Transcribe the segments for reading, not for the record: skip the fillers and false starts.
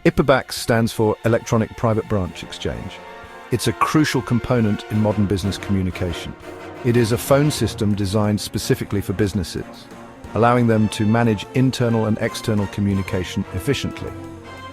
EPABX stands for Electronic Private Branch Exchange. It's a crucial component in modern business communication. It is a phone system designed specifically for businesses, allowing them to manage internal and external communication efficiently.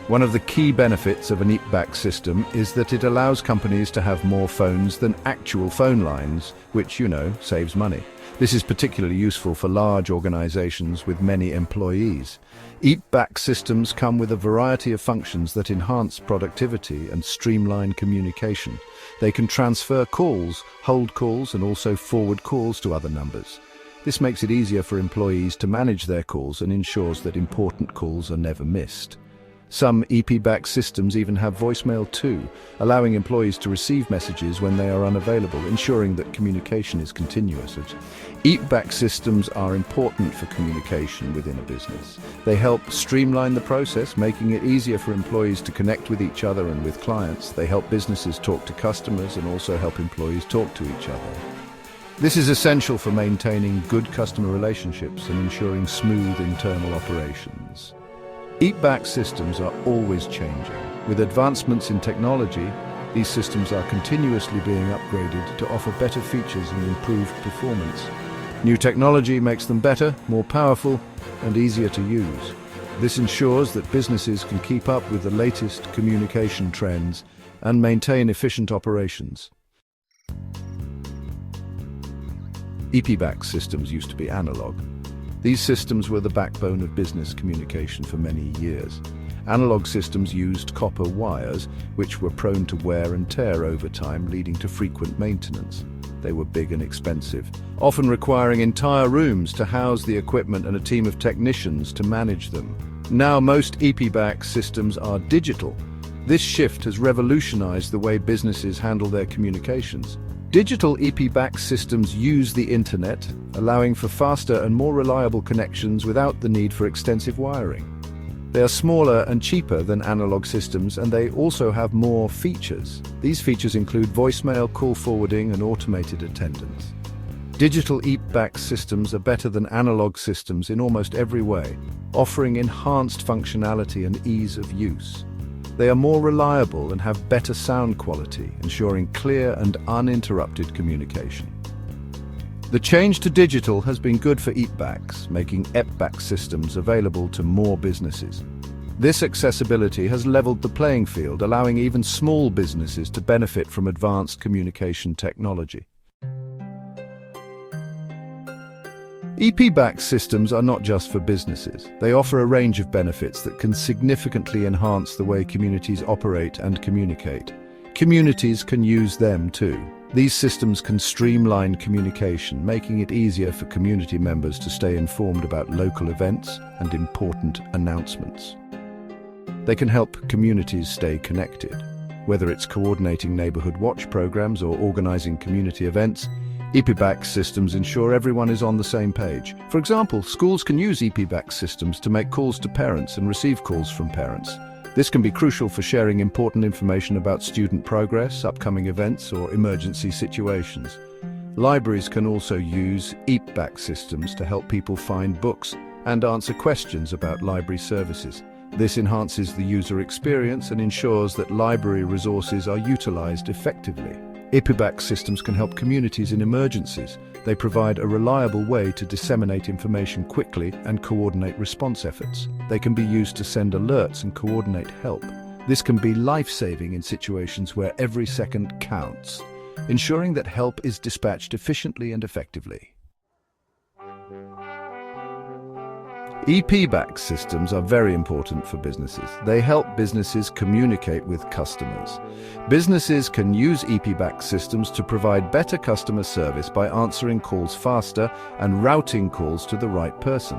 One of the key benefits of an EPABX system is that it allows companies to have more phones than actual phone lines, which, saves money. This is particularly useful for large organizations with many employees. EPABX systems come with a variety of functions that enhance productivity and streamline communication. They can transfer calls, hold calls, and also forward calls to other numbers. This makes it easier for employees to manage their calls and ensures that important calls are never missed. Some EPABX systems even have voicemail too, allowing employees to receive messages when they are unavailable, ensuring that communication is continuous. EPABX systems are important for communication within a business. They help streamline the process, making it easier for employees to connect with each other and with clients. They help businesses talk to customers and also help employees talk to each other. This is essential for maintaining good customer relationships and ensuring smooth internal operations. EPABX systems are always changing. With advancements in technology, these systems are continuously being upgraded to offer better features and improved performance. New technology makes them better, more powerful, and easier to use. This ensures that businesses can keep up with the latest communication trends and maintain efficient operations. EPABX systems used to be analog. These systems were the backbone of business communication for many years. Analog systems used copper wires, which were prone to wear and tear over time, leading to frequent maintenance. They were big and expensive, often requiring entire rooms to house the equipment and a team of technicians to manage them. Now most EPABX systems are digital. This shift has revolutionized the way businesses handle their communications. Digital EPABX systems use the internet, allowing for faster and more reliable connections without the need for extensive wiring. They are smaller and cheaper than analog systems, and they also have more features. These features include voicemail, call forwarding, and automated attendance. Digital EPABX systems are better than analog systems in almost every way, offering enhanced functionality and ease of use. They are more reliable and have better sound quality, ensuring clear and uninterrupted communication. The change to digital has been good for EPABX, making EPABX systems available to more businesses. This accessibility has leveled the playing field, allowing even small businesses to benefit from advanced communication technology. EPABX systems are not just for businesses. They offer a range of benefits that can significantly enhance the way communities operate and communicate. Communities can use them too. These systems can streamline communication, making it easier for community members to stay informed about local events and important announcements. They can help communities stay connected. Whether it's coordinating neighborhood watch programs or organizing community events, EPABX systems ensure everyone is on the same page. For example, schools can use EPABX systems to make calls to parents and receive calls from parents. This can be crucial for sharing important information about student progress, upcoming events, or emergency situations. Libraries can also use EPABX systems to help people find books and answer questions about library services. This enhances the user experience and ensures that library resources are utilized effectively. EPABX systems can help communities in emergencies. They provide a reliable way to disseminate information quickly and coordinate response efforts. They can be used to send alerts and coordinate help. This can be life-saving in situations where every second counts, ensuring that help is dispatched efficiently and effectively. EPABX systems are very important for businesses. They help businesses communicate with customers. Businesses can use EPABX systems to provide better customer service by answering calls faster and routing calls to the right person.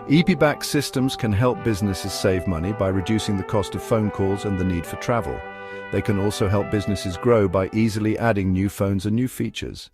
EPABX systems can help businesses save money by reducing the cost of phone calls and the need for travel. They can also help businesses grow by easily adding new phones and new features.